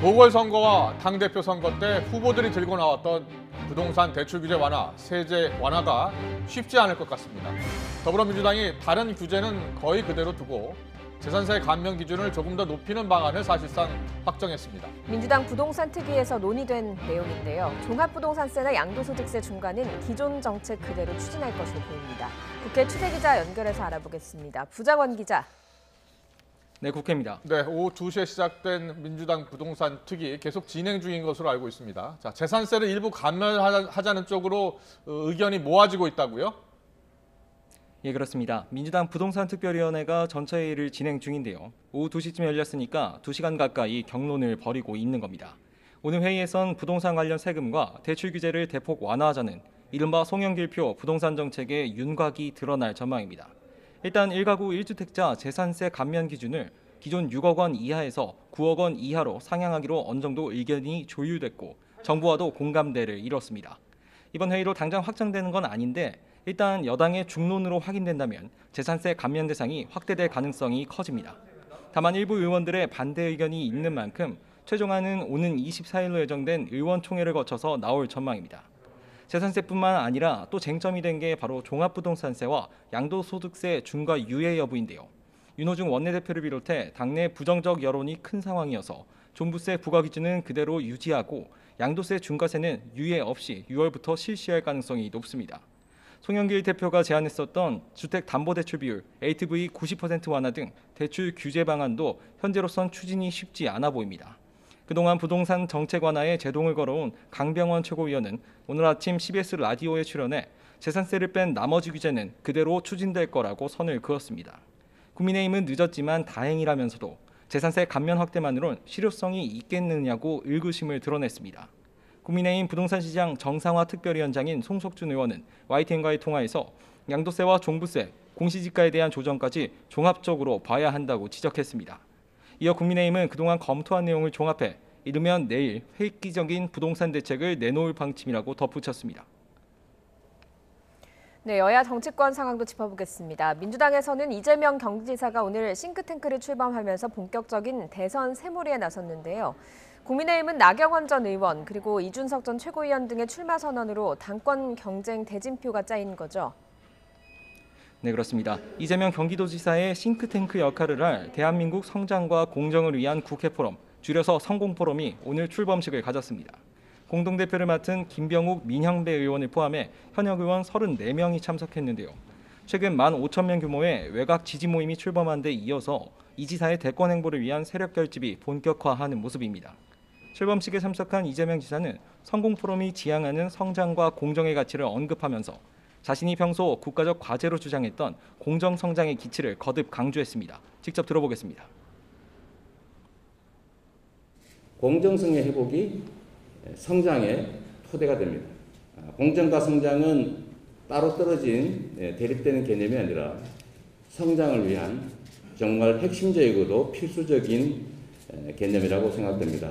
보궐선거와 당대표 선거 때 후보들이 들고 나왔던 부동산 대출 규제 완화, 세제 완화가 쉽지 않을 것 같습니다. 더불어민주당이 다른 규제는 거의 그대로 두고 재산세 감면 기준을 조금 더 높이는 방안을 사실상 확정했습니다. 민주당 부동산 특위에서 논의된 내용인데요. 종합부동산세나 양도소득세 중과는 기존 정책 그대로 추진할 것으로 보입니다. 국회 취재기자 연결해서 알아보겠습니다. 부장원 기자. 네, 국회입니다. 네, 오후 2시에 시작된 민주당 부동산 특위 계속 진행 중인 것으로 알고 있습니다. 자, 재산세를 일부 감면하자는 쪽으로 의견이 모아지고 있다고요? 예, 그렇습니다. 민주당 부동산 특별위원회가 전체 회의를 진행 중인데요. 오후 2시쯤 열렸으니까 2시간 가까이 격론을 벌이고 있는 겁니다. 오늘 회의에선 부동산 관련 세금과 대출 규제를 대폭 완화하자는 이른바 송영길표 부동산 정책의 윤곽이 드러날 전망입니다. 일단 1가구 1주택자 재산세 감면 기준을 기존 6억 원 이하에서 9억 원 이하로 상향하기로 어느 정도 의견이 조율됐고 정부와도 공감대를 이뤘습니다. 이번 회의로 당장 확정되는 건 아닌데 일단 여당의 중론으로 확인된다면 재산세 감면 대상이 확대될 가능성이 커집니다. 다만 일부 의원들의 반대 의견이 있는 만큼 최종안은 오는 24일로 예정된 의원총회를 거쳐서 나올 전망입니다. 재산세뿐만 아니라 또 쟁점이 된 게 바로 종합부동산세와 양도소득세 중과 유예 여부인데요. 윤호중 원내대표를 비롯해 당내 부정적 여론이 큰 상황이어서 종부세 부과 기준은 그대로 유지하고 양도세 중과세는 유예 없이 6월부터 실시할 가능성이 높습니다. 송영길 대표가 제안했었던 주택담보대출 비율 LTV 90% 완화 등 대출 규제 방안도 현재로선 추진이 쉽지 않아 보입니다. 그동안 부동산 정책 완화에 제동을 걸어온 강병원 최고위원은 오늘 아침 CBS 라디오에 출연해 재산세를 뺀 나머지 규제는 그대로 추진될 거라고 선을 그었습니다. 국민의힘은 늦었지만 다행이라면서도 재산세 감면 확대만으론 실효성이 있겠느냐고 의구심을 드러냈습니다. 국민의힘 부동산시장 정상화 특별위원장인 송석준 의원은 YTN과의 통화에서 양도세와 종부세, 공시지가에 대한 조정까지 종합적으로 봐야 한다고 지적했습니다. 이어 국민의힘은 그동안 검토한 내용을 종합해 이르면 내일 획기적인 부동산 대책을 내놓을 방침이라고 덧붙였습니다. 네, 여야 정치권 상황도 짚어보겠습니다. 민주당에서는 이재명 경기지사가 오늘 싱크탱크를 출범하면서 본격적인 대선 새몰이에 나섰는데요. 국민의힘은 나경원 전 의원 그리고 이준석 전 최고위원 등의 출마 선언으로 당권 경쟁 대진표가 짜인 거죠. 네, 그렇습니다. 이재명 경기도지사의 싱크탱크 역할을 할 대한민국 성장과 공정을 위한 국회 포럼, 줄여서 성공포럼이 오늘 출범식을 가졌습니다. 공동대표를 맡은 김병욱 민형배 의원을 포함해 현역 의원 34명이 참석했는데요. 최근 15,000명 규모의 외곽 지지 모임이 출범한 데 이어서 이 지사의 대권 행보를 위한 세력 결집이 본격화하는 모습입니다. 출범식에 참석한 이재명 지사는 성공포럼이 지향하는 성장과 공정의 가치를 언급하면서 자신이 평소 국가적 과제로 주장했던 공정성장의 기치를 거듭 강조했습니다. 직접 들어보겠습니다. 공정성의 회복이 성장의 토대가 됩니다. 공정과 성장은 따로 떨어진 대립되는 개념이 아니라 성장을 위한 정말 핵심적이고도 필수적인 개념이라고 생각됩니다.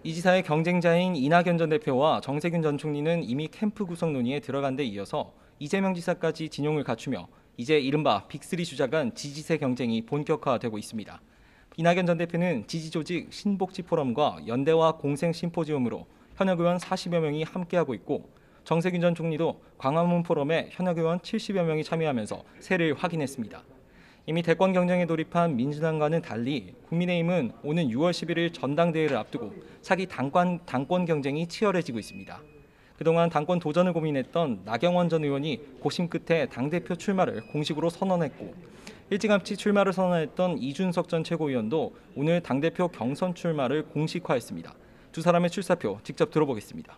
이 지사의 경쟁자인 이낙연 전 대표와 정세균 전 총리는 이미 캠프 구성 논의에 들어간 데 이어서 이재명 지사까지 진용을 갖추며 이제 이른바 빅3 주자간 지지세 경쟁이 본격화되고 있습니다. 이낙연 전 대표는 지지조직 신복지포럼과 연대와 공생심포지움으로 현역 의원 40여 명이 함께하고 있고 정세균 전 총리도 광화문 포럼에 현역 의원 70여 명이 참여하면서 세를 확인했습니다. 이미 대권 경쟁에 돌입한 민주당과는 달리 국민의힘은 오는 6월 11일 전당대회를 앞두고 차기 당권 경쟁이 치열해지고 있습니다. 그동안 당권 도전을 고민했던 나경원 전 의원이 고심 끝에 당대표 출마를 공식으로 선언했고 일찌감치 출마를 선언했던 이준석 전 최고위원도 오늘 당대표 경선 출마를 공식화했습니다. 두 사람의 출사표 직접 들어보겠습니다.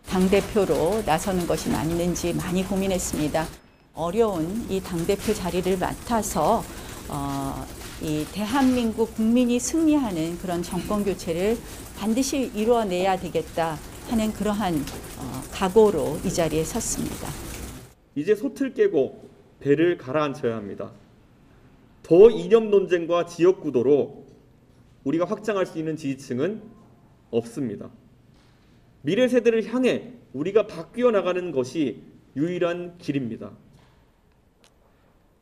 당대표로 나서는 것이 맞는지 많이 고민했습니다. 어려운 이 당대표 자리를 맡아서 이 대한민국 국민이 승리하는 그런 정권 교체를 반드시 이루어내야 되겠다 하는 그러한 각오로 이 자리에 섰습니다. 이제 솥을 깨고 배를 가라앉혀야 합니다. 더 이념 논쟁과 지역 구도로 우리가 확장할 수 있는 지지층은 없습니다. 미래 세대를 향해 우리가 바뀌어 나가는 것이 유일한 길입니다.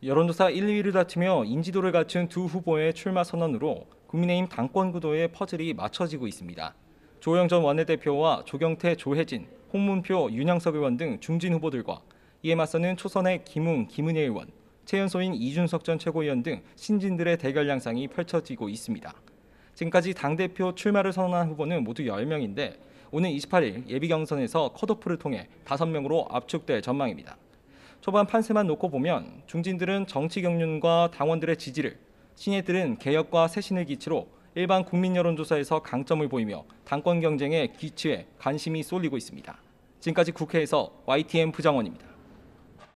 여론조사 1, 2위를 다투며 인지도를 갖춘 두 후보의 출마 선언으로 국민의힘 당권 구도의 퍼즐이 맞춰지고 있습니다. 조호영 전 원내대표와 조경태, 조혜진, 홍문표, 윤영석 의원 등 중진 후보들과 이에 맞서는 초선의 김웅, 김은혜 의원, 최연소인 이준석 전 최고위원 등 신진들의 대결 양상이 펼쳐지고 있습니다. 지금까지 당대표 출마를 선언한 후보는 모두 10명인데 오는 28일 예비경선에서 컷오프를 통해 5명으로 압축될 전망입니다. 초반 판세만 놓고 보면 중진들은 정치 경륜과 당원들의 지지를, 신예들은 개혁과 쇄신을 기치로 일반 국민 여론조사에서 강점을 보이며 당권 경쟁의 기치에 관심이 쏠리고 있습니다. 지금까지 국회에서 YTN 부장원입니다.